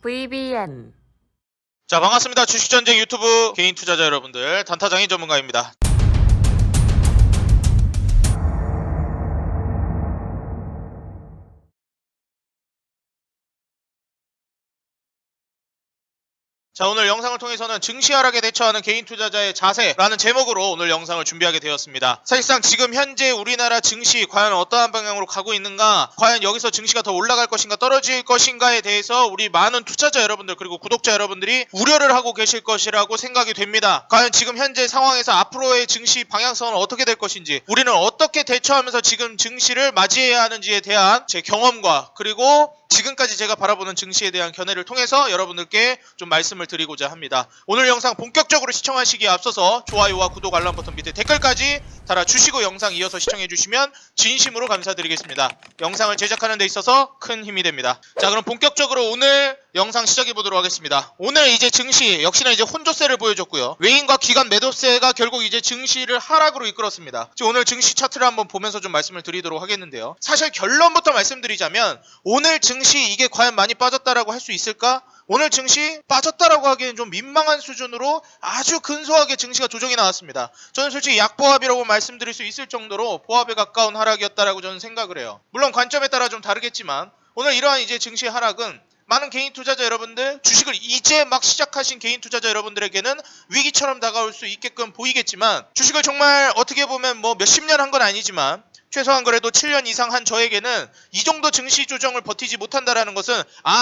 VBN. 자, 반갑습니다. 주식전쟁 유튜브 개인 투자자 여러분들, 단타장인 전문가입니다. 자, 오늘 영상을 통해서는 증시 하락에 대처하는 개인 투자자의 자세라는 제목으로 오늘 영상을 준비하게 되었습니다. 사실상 지금 현재 우리나라 증시 과연 어떠한 방향으로 가고 있는가, 과연 여기서 증시가 더 올라갈 것인가 떨어질 것인가에 대해서 우리 많은 투자자 여러분들 그리고 구독자 여러분들이 우려를 하고 계실 것이라고 생각이 됩니다. 과연 지금 현재 상황에서 앞으로의 증시 방향성은 어떻게 될 것인지, 우리는 어떻게 대처하면서 지금 증시를 맞이해야 하는지에 대한 제 경험과 그리고 지금까지 제가 바라보는 증시에 대한 견해를 통해서 여러분들께 좀 말씀을 드리고자 합니다. 오늘 영상 본격적으로 시청하시기에 앞서서 좋아요와 구독 알람 버튼 밑에 댓글까지 달아주시고 영상 이어서 시청해주시면 진심으로 감사드리겠습니다. 영상을 제작하는 데 있어서 큰 힘이 됩니다. 자, 그럼 본격적으로 오늘 영상 시작해보도록 하겠습니다. 오늘 이제 증시 역시나 이제 혼조세를 보여줬고요. 외인과 기관 매도세가 결국 이제 증시를 하락으로 이끌었습니다. 지금 오늘 증시 차트를 한번 보면서 좀 말씀을 드리도록 하겠는데요. 사실 결론부터 말씀드리자면 오늘 증시 이게 과연 많이 빠졌다라고 할 수 있을까? 오늘 증시 빠졌다라고 하기에는 좀 민망한 수준으로 아주 근소하게 증시가 조정이 나왔습니다. 저는 솔직히 약보합이라고 말씀드릴 수 있을 정도로 보합에 가까운 하락이었다라고 저는 생각을 해요. 물론 관점에 따라 좀 다르겠지만 오늘 이러한 이제 증시 하락은 많은 개인 투자자 여러분들, 주식을 이제 막 시작하신 개인 투자자 여러분들에게는 위기처럼 다가올 수 있게끔 보이겠지만, 주식을 정말 어떻게 보면 뭐 몇십 년 한 건 아니지만 최소한 그래도 7년 이상 한 저에게는 이 정도 증시 조정을 버티지 못한다라는 것은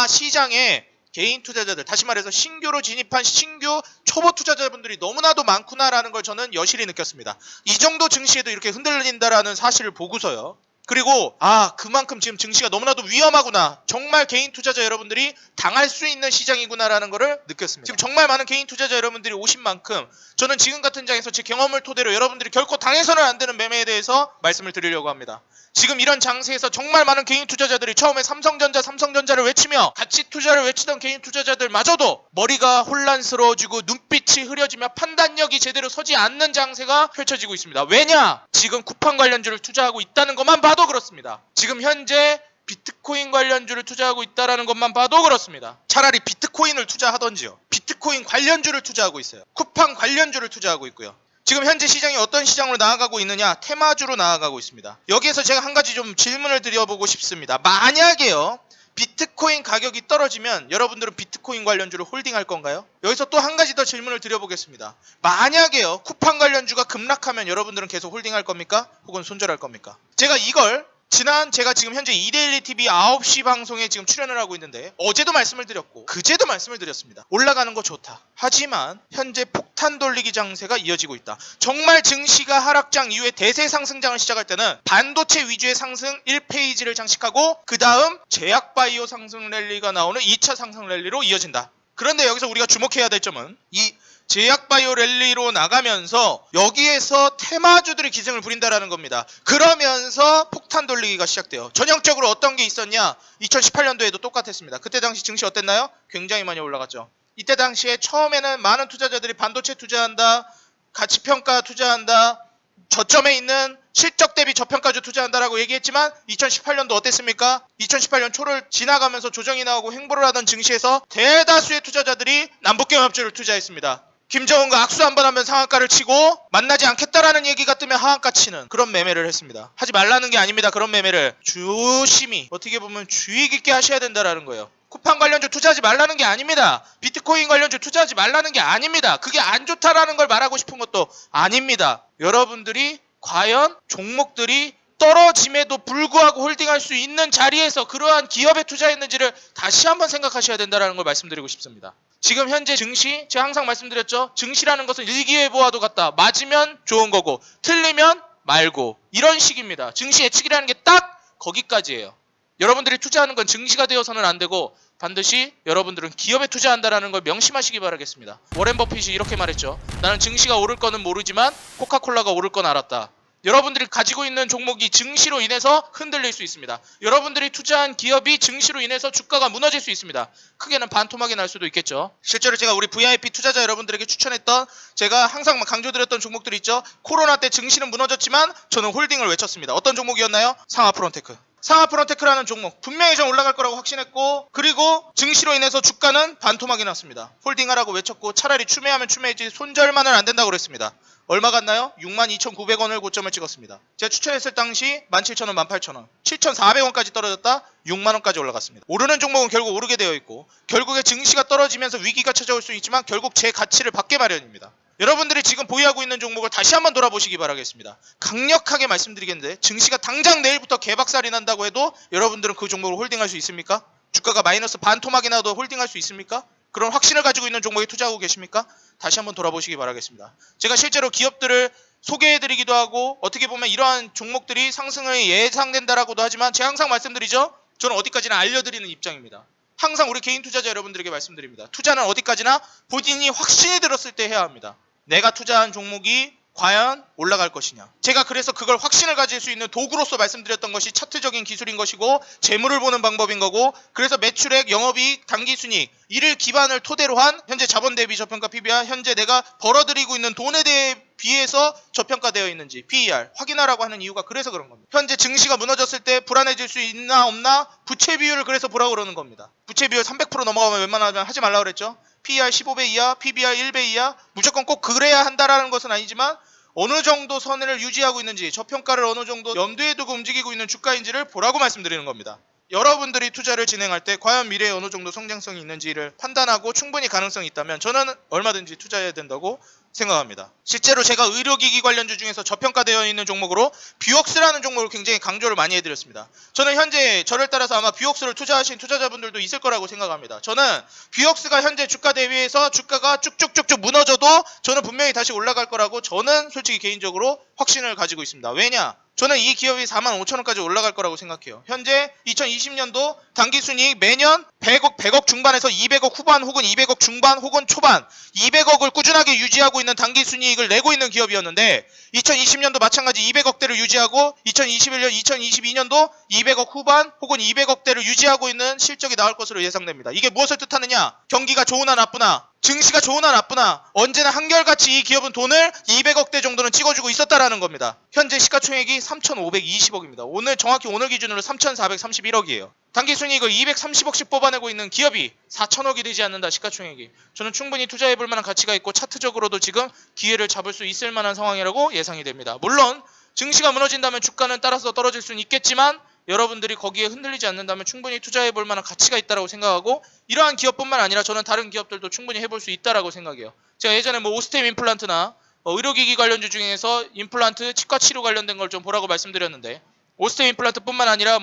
시장에 개인 투자자들, 다시 말해서 신규로 진입한 신규 초보 투자자분들이 너무나도 많구나라는 걸 저는 여실히 느꼈습니다. 이 정도 증시에도 이렇게 흔들린다라는 사실을 보고서요. 그리고 그만큼 지금 증시가 너무나도 위험하구나, 정말 개인 투자자 여러분들이 당할 수 있는 시장이구나라는 거를 느꼈습니다. 지금 정말 많은 개인 투자자 여러분들이 오신 만큼 저는 지금 같은 장에서 제 경험을 토대로 여러분들이 결코 당해서는 안 되는 매매에 대해서 말씀을 드리려고 합니다. 지금 이런 장세에서 정말 많은 개인 투자자들이 처음에 삼성전자를 외치며 가치 투자를 외치던 개인 투자자들마저도 머리가 혼란스러워지고 눈빛이 흐려지며 판단력이 제대로 서지 않는 장세가 펼쳐지고 있습니다. 왜냐? 지금 쿠팡 관련주를 투자하고 있다는 것만 봐도 그렇습니다. 지금 현재 비트코인 관련주를 투자하고 있다는 것만 봐도 그렇습니다. 차라리 비트코인을 투자하던지요. 비트코인 관련주를 투자하고 있어요. 쿠팡 관련주를 투자하고 있고요. 지금 현재 시장이 어떤 시장으로 나아가고 있느냐? 테마주로 나아가고 있습니다. 여기에서 제가 한 가지 좀 질문을 드려보고 싶습니다. 만약에요, 비트코인 가격이 떨어지면 여러분들은 비트코인 관련주를 홀딩할 건가요? 여기서 또 한 가지 더 질문을 드려보겠습니다. 만약에요, 쿠팡 관련주가 급락하면 여러분들은 계속 홀딩할 겁니까? 혹은 손절할 겁니까? 제가 이걸 제가 지금 현재 이데일리TV 9시 방송에 지금 출연을 하고 있는데 어제도 말씀을 드렸고 그제도 말씀을 드렸습니다. 올라가는 거 좋다. 하지만 현재 폭탄 돌리기 장세가 이어지고 있다. 정말 증시가 하락장 이후에 대세 상승장을 시작할 때는 반도체 위주의 상승 1페이지를 장식하고 그 다음 제약바이오 상승 랠리가 나오는 2차 상승 랠리로 이어진다. 그런데 여기서 우리가 주목해야 될 점은 이 제약바이오 랠리로 나가면서 여기에서 테마주들이 기승을 부린다라는 겁니다. 그러면서 폭탄 돌리기가 시작돼요. 전형적으로 어떤 게 있었냐? 2018년도에도 똑같았습니다. 그때 당시 증시 어땠나요? 굉장히 많이 올라갔죠. 이때 당시에 처음에는 많은 투자자들이 반도체 투자한다, 가치평가 투자한다, 저점에 있는 실적 대비 저평가주 투자한다라고 얘기했지만 2018년도 어땠습니까? 2018년 초를 지나가면서 조정이 나오고 횡보를 하던 증시에서 대다수의 투자자들이 남북경합주를 투자했습니다. 김정은과 악수 한번 하면 상한가를 치고 만나지 않겠다라는 얘기가 뜨면 하한가 치는 그런 매매를 했습니다. 하지 말라는 게 아닙니다. 그런 매매를 조심히, 어떻게 보면 주의 깊게 하셔야 된다라는 거예요. 쿠팡 관련주 투자하지 말라는 게 아닙니다. 비트코인 관련주 투자하지 말라는 게 아닙니다. 그게 안 좋다라는 걸 말하고 싶은 것도 아닙니다. 여러분들이 과연 종목들이 떨어짐에도 불구하고 홀딩할 수 있는 자리에서 그러한 기업에 투자했는지를 다시 한번 생각하셔야 된다는 걸 말씀드리고 싶습니다. 지금 현재 증시, 제가 항상 말씀드렸죠. 증시라는 것은 일기예보와도 같다. 맞으면 좋은 거고 틀리면 말고, 이런 식입니다. 증시 예측이라는 게 딱 거기까지예요. 여러분들이 투자하는 건 증시가 되어서는 안 되고 반드시 여러분들은 기업에 투자한다는 걸 명심하시기 바라겠습니다. 워렌 버핏이 이렇게 말했죠. 나는 증시가 오를 거는 모르지만 코카콜라가 오를 건 알았다. 여러분들이 가지고 있는 종목이 증시로 인해서 흔들릴 수 있습니다. 여러분들이 투자한 기업이 증시로 인해서 주가가 무너질 수 있습니다. 크게는 반토막이 날 수도 있겠죠. 실제로 제가 우리 VIP 투자자 여러분들에게 추천했던, 제가 항상 강조드렸던 종목들이 있죠. 코로나 때 증시는 무너졌지만 저는 홀딩을 외쳤습니다. 어떤 종목이었나요? 상하프론테크. 상하프론테크라는 종목 분명히 좀 올라갈 거라고 확신했고, 그리고 증시로 인해서 주가는 반토막이 났습니다. 홀딩하라고 외쳤고 차라리 추매하면 추매했지 손절만은 안 된다고 그랬습니다. 얼마 갔나요? 62,900원을 고점을 찍었습니다. 제가 추천했을 당시 17,000원, 18,000원, 7,400원까지 떨어졌다 6만원까지 올라갔습니다. 오르는 종목은 결국 오르게 되어 있고, 결국에 증시가 떨어지면서 위기가 찾아올 수 있지만 결국 제 가치를 받게 마련입니다. 여러분들이 지금 보유하고 있는 종목을 다시 한번 돌아보시기 바라겠습니다. 강력하게 말씀드리겠는데, 증시가 당장 내일부터 개박살이 난다고 해도 여러분들은 그 종목을 홀딩할 수 있습니까? 주가가 마이너스 반토막이 나도 홀딩할 수 있습니까? 그런 확신을 가지고 있는 종목에 투자하고 계십니까? 다시 한번 돌아보시기 바라겠습니다. 제가 실제로 기업들을 소개해드리기도 하고, 어떻게 보면 이러한 종목들이 상승을 예상된다라고도 하지만, 제가 항상 말씀드리죠. 저는 어디까지나 알려드리는 입장입니다. 항상 우리 개인 투자자 여러분들에게 말씀드립니다. 투자는 어디까지나 본인이 확신이 들었을 때 해야 합니다. 내가 투자한 종목이 과연 올라갈 것이냐. 제가 그래서 그걸 확신을 가질 수 있는 도구로서 말씀드렸던 것이 차트적인 기술인 것이고, 재물을 보는 방법인 거고, 그래서 매출액, 영업이익, 당기순이익, 이를 기반을 토대로 한 현재 자본 대비 저평가 PBR, 현재 내가 벌어들이고 있는 돈에 대해 비해서 저평가되어 있는지 PER 확인하라고 하는 이유가 그래서 그런 겁니다. 현재 증시가 무너졌을 때 불안해질 수 있나 없나, 부채 비율을 그래서 보라고 그러는 겁니다. 부채 비율 300% 넘어가면 웬만하면 하지 말라고 그랬죠. PER 15배 이하, PBR 1배 이하, 무조건 꼭 그래야 한다라는 것은 아니지만 어느 정도 선을 유지하고 있는지, 저평가를 어느 정도 염두에 두고 움직이고 있는 주가인지를 보라고 말씀드리는 겁니다. 여러분들이 투자를 진행할 때 과연 미래에 어느 정도 성장성이 있는지를 판단하고 충분히 가능성이 있다면 저는 얼마든지 투자해야 된다고 생각합니다. 실제로 제가 의료기기 관련주 중에서 저평가되어 있는 종목으로 뷰옥스라는 종목을 굉장히 강조를 많이 해드렸습니다. 저는 현재 저를 따라서 아마 뷰옥스를 투자하신 투자자분들도 있을 거라고 생각합니다. 저는 뷰옥스가 현재 주가 대비해서 주가가 쭉쭉쭉쭉 무너져도 저는 분명히 다시 올라갈 거라고 저는 솔직히 개인적으로 확신을 가지고 있습니다. 왜냐? 저는 이 기업이 45,000원까지 올라갈 거라고 생각해요. 현재 2020년도 당기순이익 매년 100억 중반에서 200억 후반 혹은 200억 중반 혹은 초반 200억을 꾸준하게 유지하고 있는 당기순이익을 내고 있는 기업이었는데, 2020년도 마찬가지 200억대를 유지하고 2021년, 2022년도 200억 후반 혹은 200억대를 유지하고 있는 실적이 나올 것으로 예상됩니다. 이게 무엇을 뜻하느냐? 경기가 좋으나 나쁘나, 증시가 좋으나 나쁘나 언제나 한결같이 이 기업은 돈을 200억대 정도는 찍어주고 있었다라는 겁니다. 현재 시가총액이 3,520억입니다. 오늘 정확히 오늘 기준으로 3,431억이에요. 당기순이익을 230억씩 뽑아내고 있는 기업이 4,000억이 되지 않는다, 시가총액이. 저는 충분히 투자해볼 만한 가치가 있고 차트적으로도 지금 기회를 잡을 수 있을 만한 상황이라고 예상이 됩니다. 물론 증시가 무너진다면 주가는 따라서 떨어질 수는 있겠지만, 여러분들이 거기에 흔들리지 않는다면 충분히 투자해볼 만한 가치가 있다고 생각하고, 이러한 기업뿐만 아니라 저는 다른 기업들도 충분히 해볼 수 있다고 생각해요. 제가 예전에 오스템 임플란트나 의료기기 관련주 중에서 임플란트, 치과치료 관련된 걸 좀 보라고 말씀드렸는데, 오스템 임플란트뿐만 아니라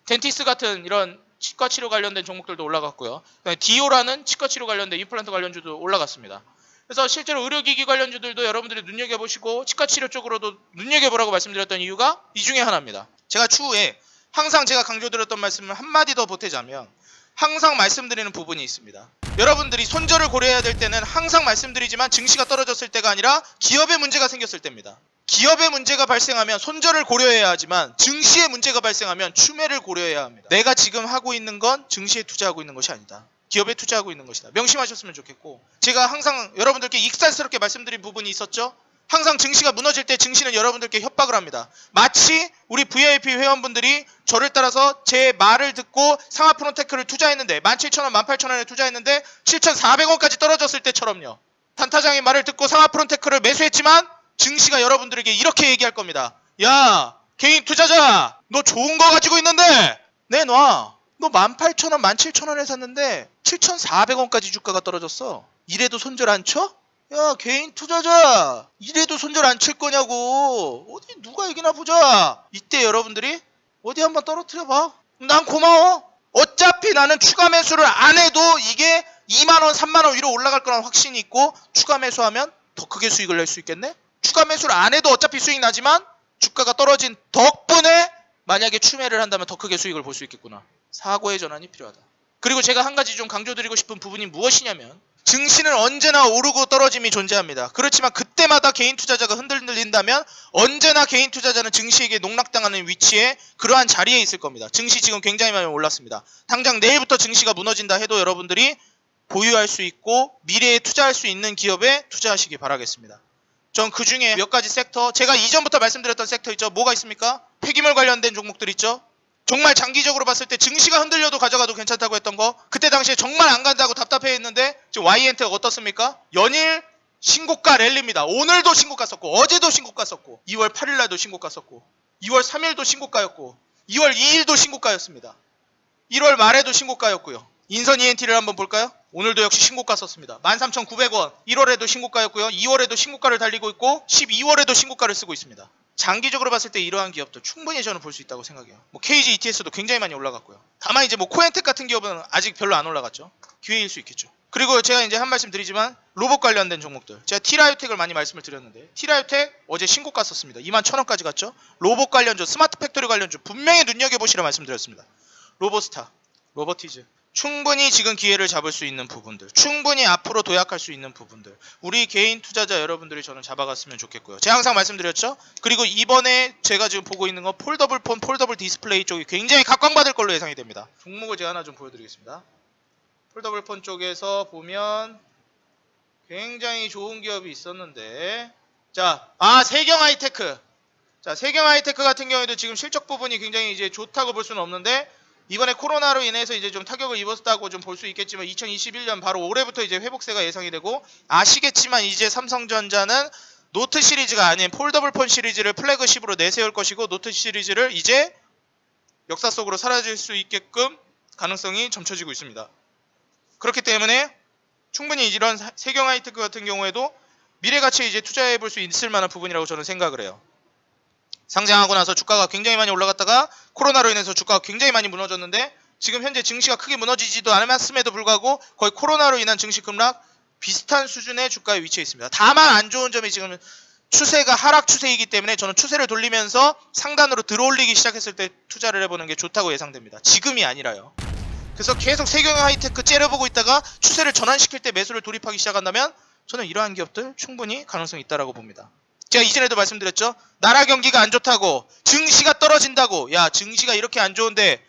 덴티스 같은 이런 치과치료 관련된 종목들도 올라갔고요. 디오라는 치과치료 관련된 임플란트 관련주도 올라갔습니다. 그래서 실제로 의료기기 관련주들도 여러분들이 눈여겨보시고 치과치료 쪽으로도 눈여겨보라고 말씀드렸던 이유가 이 중에 하나입니다. 제가 추후에 항상 제가 강조드렸던 말씀을 한마디 더 보태자면, 항상 말씀드리는 부분이 있습니다. 여러분들이 손절을 고려해야 될 때는 항상 말씀드리지만 증시가 떨어졌을 때가 아니라 기업에 문제가 생겼을 때입니다. 기업에 문제가 발생하면 손절을 고려해야 하지만 증시에 문제가 발생하면 추매를 고려해야 합니다. 내가 지금 하고 있는 건 증시에 투자하고 있는 것이 아니다. 기업에 투자하고 있는 것이다. 명심하셨으면 좋겠고, 제가 항상 여러분들께 익살스럽게 말씀드린 부분이 있었죠. 항상 증시가 무너질 때 증시는 여러분들께 협박을 합니다. 마치 우리 VIP 회원분들이 저를 따라서 제 말을 듣고 상하프론테크를 투자했는데 17,000원, 18,000원에 투자했는데 7,400원까지 떨어졌을 때처럼요. 단타장의 말을 듣고 상하프론테크를 매수했지만 증시가 여러분들에게 이렇게 얘기할 겁니다. 야, 개인 투자자, 너 좋은 거 가지고 있는데 내놔. 너 18,000원, 17,000원에 샀는데 7,400원까지 주가가 떨어졌어. 이래도 손절 안 쳐? 야, 개인 투자자, 이래도 손절 안 칠 거냐고. 어디 누가 이기나 보자. 이때 여러분들이 어디 한번 떨어뜨려봐. 난 고마워. 어차피 나는 추가 매수를 안 해도 이게 2만원, 3만원 위로 올라갈 거라는 확신이 있고, 추가 매수하면 더 크게 수익을 낼 수 있겠네? 추가 매수를 안 해도 어차피 수익 나지만 주가가 떨어진 덕분에 만약에 추매를 한다면 더 크게 수익을 볼 수 있겠구나. 사고의 전환이 필요하다. 그리고 제가 한 가지 좀 강조드리고 싶은 부분이 무엇이냐면, 증시는 언제나 오르고 떨어짐이 존재합니다. 그렇지만 그때마다 개인 투자자가 흔들린다면 언제나 개인 투자자는 증시에게 농락당하는 위치에, 그러한 자리에 있을 겁니다. 증시 지금 굉장히 많이 올랐습니다. 당장 내일부터 증시가 무너진다 해도 여러분들이 보유할 수 있고 미래에 투자할 수 있는 기업에 투자하시기 바라겠습니다. 전 그 중에 몇 가지 섹터, 제가 이전부터 말씀드렸던 섹터 있죠. 뭐가 있습니까? 폐기물 관련된 종목들 있죠. 정말 장기적으로 봤을 때 증시가 흔들려도 가져가도 괜찮다고 했던 거, 그때 당시에 정말 안 간다고 답답해했는데 지금 YNT가 어떻습니까? 연일 신고가 랠리입니다. 오늘도 신고가 썼고 어제도 신고가 썼고 2월 8일 날도 신고가 썼고 2월 3일도 신고가였고 2월 2일도 신고가였습니다. 1월 말에도 신고가였고요. 인선 ENT를 한번 볼까요? 오늘도 역시 신고가 썼습니다. 13,900원. 1월에도 신고가였고요. 2월에도 신고가를 달리고 있고 12월에도 신고가를 쓰고 있습니다. 장기적으로 봤을 때 이러한 기업도 충분히 저는 볼 수 있다고 생각해요. 뭐 KG ETS도 굉장히 많이 올라갔고요. 다만 이제 뭐 코엔텍 같은 기업은 아직 별로 안 올라갔죠. 기회일 수 있겠죠. 그리고 제가 이제 한 말씀 드리지만 로봇 관련된 종목들, 제가 티라유텍을 많이 말씀을 드렸는데 티라유텍 어제 신고가 썼습니다. 21,000원까지 갔죠. 로봇 관련주, 스마트 팩토리 관련주 분명히 눈여겨보시라 말씀드렸습니다. 로보스타, 로보티즈 충분히 지금 기회를 잡을 수 있는 부분들, 충분히 앞으로 도약할 수 있는 부분들, 우리 개인 투자자 여러분들이 저는 잡아갔으면 좋겠고요. 제가 항상 말씀드렸죠. 그리고 이번에 제가 지금 보고 있는 건 폴더블 폰, 폴더블 디스플레이 쪽이 굉장히 각광받을 걸로 예상이 됩니다. 종목을 제가 하나 좀 보여드리겠습니다. 폴더블 폰 쪽에서 보면 굉장히 좋은 기업이 있었는데, 자, 세경 하이테크. 자, 세경 하이테크 같은 경우에도 지금 실적 부분이 굉장히 이제 좋다고 볼 수는 없는데, 이번에 코로나로 인해서 이제 좀 타격을 입었다고 좀 볼 수 있겠지만 2021년 바로 올해부터 이제 회복세가 예상이 되고, 아시겠지만 이제 삼성전자는 노트 시리즈가 아닌 폴더블 폰 시리즈를 플래그십으로 내세울 것이고, 노트 시리즈를 이제 역사 속으로 사라질 수 있게끔 가능성이 점쳐지고 있습니다. 그렇기 때문에 충분히 이런 세경 하이테크 같은 경우에도 미래 가치에 이제 투자해 볼 수 있을 만한 부분이라고 저는 생각을 해요. 상장하고 나서 주가가 굉장히 많이 올라갔다가 코로나로 인해서 주가가 굉장히 많이 무너졌는데, 지금 현재 증시가 크게 무너지지도 않았음에도 불구하고 거의 코로나로 인한 증시 급락 비슷한 수준의 주가에 위치해 있습니다. 다만 안 좋은 점이 지금 추세가 하락 추세이기 때문에 저는 추세를 돌리면서 상단으로 들어올리기 시작했을 때 투자를 해보는 게 좋다고 예상됩니다. 지금이 아니라요. 그래서 계속 세경 하이테크 째려보고 있다가 추세를 전환시킬 때 매수를 돌입하기 시작한다면 저는 이러한 기업들 충분히 가능성이 있다고 봅니다. 제가 이전에도 말씀드렸죠. 나라 경기가 안 좋다고, 증시가 떨어진다고. 야, 증시가 이렇게 안 좋은데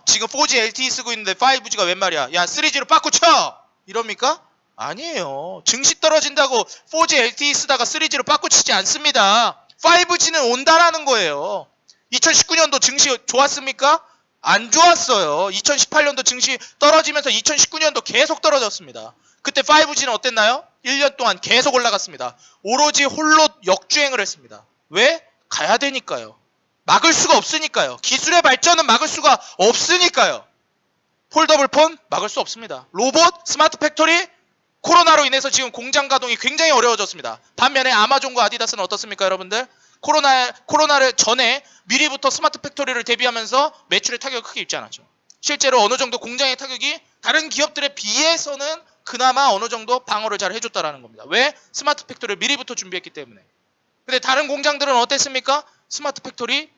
지금 4G LTE 쓰고 있는데 5G가 웬 말이야. 야, 3G로 바꾸쳐! 이럽니까? 아니에요. 증시 떨어진다고 4G LTE 쓰다가 3G로 바꾸치지 않습니다. 5G는 온다라는 거예요. 2019년도 증시 좋았습니까? 안 좋았어요. 2018년도 증시 떨어지면서 2019년도 계속 떨어졌습니다. 그때 5G는 어땠나요? 1년 동안 계속 올라갔습니다. 오로지 홀로 역주행을 했습니다. 왜? 가야 되니까요. 막을 수가 없으니까요. 기술의 발전은 막을 수가 없으니까요. 폴더블 폰 막을 수 없습니다. 로봇, 스마트 팩토리, 코로나로 인해서 지금 공장 가동이 굉장히 어려워졌습니다. 반면에 아마존과 아디다스는 어떻습니까, 여러분들? 코로나를 전에 미리부터 스마트 팩토리를 대비하면서 매출의 타격을 크게 입지 않았죠. 실제로 어느 정도 공장의 타격이 다른 기업들에 비해서는 그나마 어느 정도 방어를 잘 해줬다라는 겁니다. 왜? 스마트 팩토리를 미리부터 준비했기 때문에. 근데 다른 공장들은 어땠습니까? 스마트 팩토리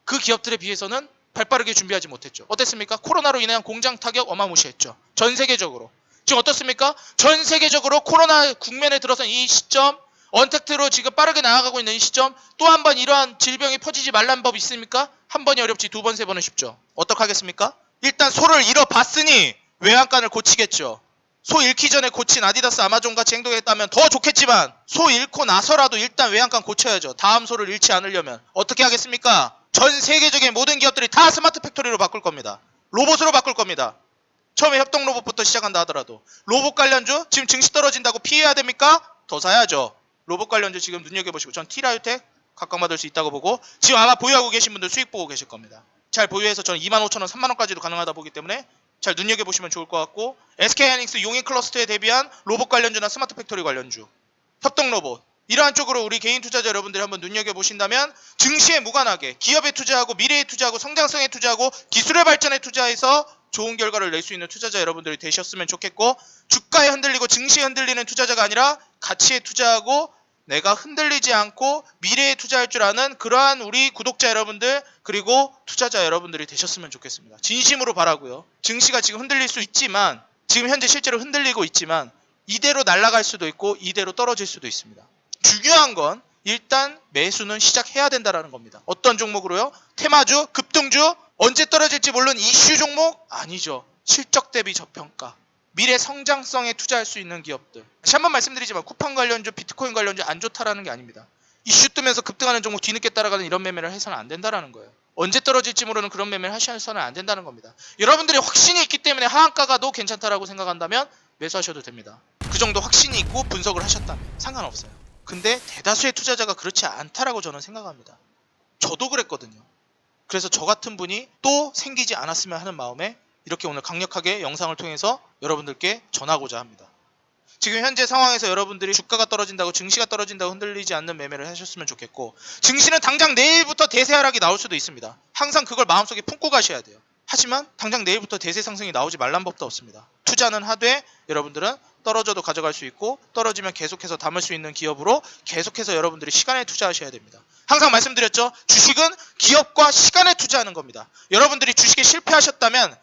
그 기업들에 비해서는 발빠르게 준비하지 못했죠. 어땠습니까? 코로나로 인한 공장 타격 어마무시했죠. 전 세계적으로. 지금 어떻습니까? 전 세계적으로 코로나 국면에 들어선 이 시점, 언택트로 지금 빠르게 나아가고 있는 이 시점, 또 한 번 이러한 질병이 퍼지지 말란 법 있습니까? 한 번이 어렵지 두 번, 세 번은 쉽죠. 어떡하겠습니까? 일단 소를 잃어봤으니 외양간을 고치겠죠. 소 잃기 전에 고친 아디다스, 아마존 같이 행동했다면 더 좋겠지만, 소 잃고 나서라도 일단 외양간 고쳐야죠. 다음 소를 잃지 않으려면 어떻게 하겠습니까? 전 세계적인 모든 기업들이 다 스마트 팩토리로 바꿀 겁니다. 로봇으로 바꿀 겁니다. 처음에 협동 로봇부터 시작한다 하더라도. 로봇 관련주 지금 증시 떨어진다고 피해야 됩니까? 더 사야죠. 로봇 관련주 지금 눈여겨보시고, 전 티라유텍 각광받을 수 있다고 보고, 지금 아마 보유하고 계신 분들 수익 보고 계실 겁니다. 잘 보유해서 저는 25,000원, 3만원까지도 가능하다 보기 때문에 잘 눈여겨보시면 좋을 것 같고, SK하이닉스 용인 클러스터에 대비한 로봇 관련주나 스마트 팩토리 관련주, 협동 로봇, 이러한 쪽으로 우리 개인 투자자 여러분들이 한번 눈여겨보신다면 증시에 무관하게 기업에 투자하고 미래에 투자하고 성장성에 투자하고 기술의 발전에 투자해서 좋은 결과를 낼 수 있는 투자자 여러분들이 되셨으면 좋겠고, 주가에 흔들리고 증시에 흔들리는 투자자가 아니라 가치에 투자하고 내가 흔들리지 않고 미래에 투자할 줄 아는 그러한 우리 구독자 여러분들, 그리고 투자자 여러분들이 되셨으면 좋겠습니다. 진심으로 바라고요. 증시가 지금 흔들릴 수 있지만, 지금 현재 실제로 흔들리고 있지만 이대로 날아갈 수도 있고 이대로 떨어질 수도 있습니다. 중요한 건 일단 매수는 시작해야 된다는 겁니다. 어떤 종목으로요? 테마주, 급등주, 언제 떨어질지 모르는 이슈 종목? 아니죠. 실적 대비 저평가, 미래 성장성에 투자할 수 있는 기업들. 다시 한번 말씀드리지만 쿠팡 관련주, 비트코인 관련주 안 좋다라는 게 아닙니다. 이슈 뜨면서 급등하는 종목 뒤늦게 따라가는 이런 매매를 해서는 안 된다라는 거예요. 언제 떨어질지 모르는 그런 매매를 하셔서는 안 된다는 겁니다. 여러분들이 확신이 있기 때문에 하한가 가도 괜찮다라고 생각한다면 매수하셔도 됩니다. 그 정도 확신이 있고 분석을 하셨다면 상관없어요. 근데 대다수의 투자자가 그렇지 않다라고 저는 생각합니다. 저도 그랬거든요. 그래서 저 같은 분이 또 생기지 않았으면 하는 마음에 이렇게 오늘 강력하게 영상을 통해서 여러분들께 전하고자 합니다. 지금 현재 상황에서 여러분들이 주가가 떨어진다고 증시가 떨어진다고 흔들리지 않는 매매를 하셨으면 좋겠고, 증시는 당장 내일부터 대세 하락이 나올 수도 있습니다. 항상 그걸 마음속에 품고 가셔야 돼요. 하지만 당장 내일부터 대세 상승이 나오지 말란 법도 없습니다. 투자는 하되 여러분들은 떨어져도 가져갈 수 있고 떨어지면 계속해서 담을 수 있는 기업으로 계속해서 여러분들이 시간에 투자하셔야 됩니다. 항상 말씀드렸죠. 주식은 기업과 시간에 투자하는 겁니다. 여러분들이 주식에 실패하셨다면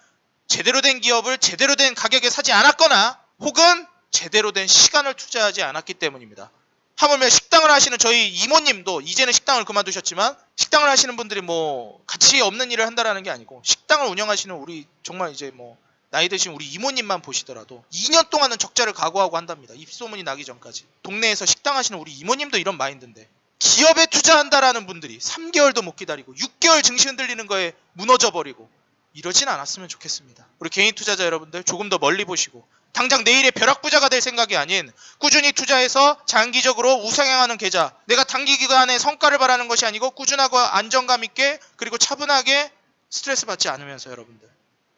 제대로 된 기업을 제대로 된 가격에 사지 않았거나 혹은 제대로 된 시간을 투자하지 않았기 때문입니다. 하물며 식당을 하시는 저희 이모님도 이제는 식당을 그만두셨지만, 식당을 하시는 분들이 뭐 가치 없는 일을 한다라는 게 아니고, 식당을 운영하시는 우리 정말 이제 뭐 나이 드신 우리 이모님만 보시더라도 2년 동안은 적자를 각오하고 한답니다. 입소문이 나기 전까지. 동네에서 식당 하시는 우리 이모님도 이런 마인드인데, 기업에 투자한다라는 분들이 3개월도 못 기다리고 6개월 증시 흔들리는 거에 무너져 버리고 이러진 않았으면 좋겠습니다. 우리 개인 투자자 여러분들 조금 더 멀리 보시고, 당장 내일의 벼락부자가 될 생각이 아닌 꾸준히 투자해서 장기적으로 우상향하는 계좌, 내가 단기 기간에 성과를 바라는 것이 아니고 꾸준하고 안정감 있게 그리고 차분하게 스트레스 받지 않으면서 여러분들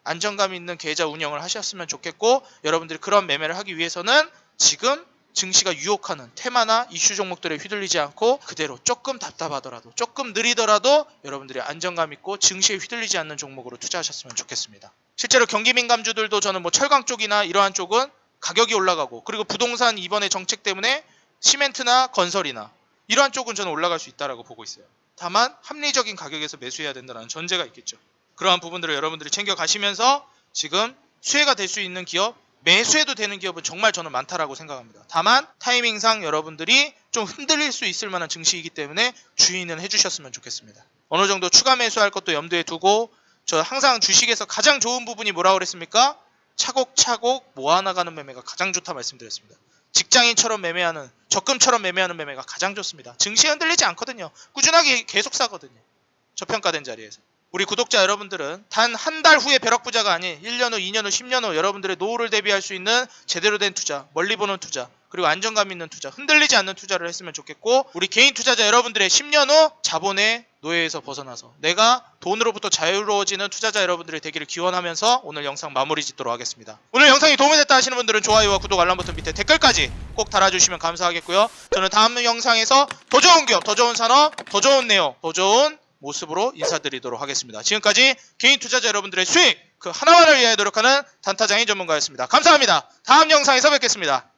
안정감 있는 계좌 운영을 하셨으면 좋겠고, 여러분들이 그런 매매를 하기 위해서는 지금 증시가 유혹하는 테마나 이슈 종목들에 휘둘리지 않고 그대로 조금 답답하더라도 조금 느리더라도 여러분들이 안정감 있고 증시에 휘둘리지 않는 종목으로 투자하셨으면 좋겠습니다. 실제로 경기 민감주들도 저는 뭐 철강 쪽이나 이러한 쪽은 가격이 올라가고, 그리고 부동산 이번에 정책 때문에 시멘트나 건설이나 이러한 쪽은 저는 올라갈 수 있다라고 보고 있어요. 다만 합리적인 가격에서 매수해야 된다는 전제가 있겠죠. 그러한 부분들을 여러분들이 챙겨가시면서 지금 수혜가 될 수 있는 기업, 매수해도 되는 기업은 정말 저는 많다라고 생각합니다. 다만 타이밍상 여러분들이 좀 흔들릴 수 있을 만한 증시이기 때문에 주의는 해주셨으면 좋겠습니다. 어느 정도 추가 매수할 것도 염두에 두고, 저 항상 주식에서 가장 좋은 부분이 뭐라고 그랬습니까? 차곡차곡 모아나가는 매매가 가장 좋다 말씀드렸습니다. 직장인처럼 매매하는, 적금처럼 매매하는 매매가 가장 좋습니다. 증시에 흔들리지 않거든요. 꾸준하게 계속 사거든요. 저평가된 자리에서. 우리 구독자 여러분들은 단 한 달 후에 벼락부자가 아닌 1년 후, 2년 후, 10년 후 여러분들의 노후를 대비할 수 있는 제대로 된 투자, 멀리 보는 투자, 그리고 안정감 있는 투자, 흔들리지 않는 투자를 했으면 좋겠고, 우리 개인 투자자 여러분들의 10년 후 자본의 노예에서 벗어나서 내가 돈으로부터 자유로워지는 투자자 여러분들의 되기를 기원하면서 오늘 영상 마무리 짓도록 하겠습니다. 오늘 영상이 도움이 됐다 하시는 분들은 좋아요와 구독, 알람 버튼 밑에 댓글까지 꼭 달아주시면 감사하겠고요. 저는 다음 영상에서 더 좋은 기업, 더 좋은 산업, 더 좋은 내용, 더 좋은 모습으로 인사드리도록 하겠습니다. 지금까지 개인 투자자 여러분들의 수익 그 하나만을 위해 노력하는 단타장인 전문가였습니다. 감사합니다. 다음 영상에서 뵙겠습니다.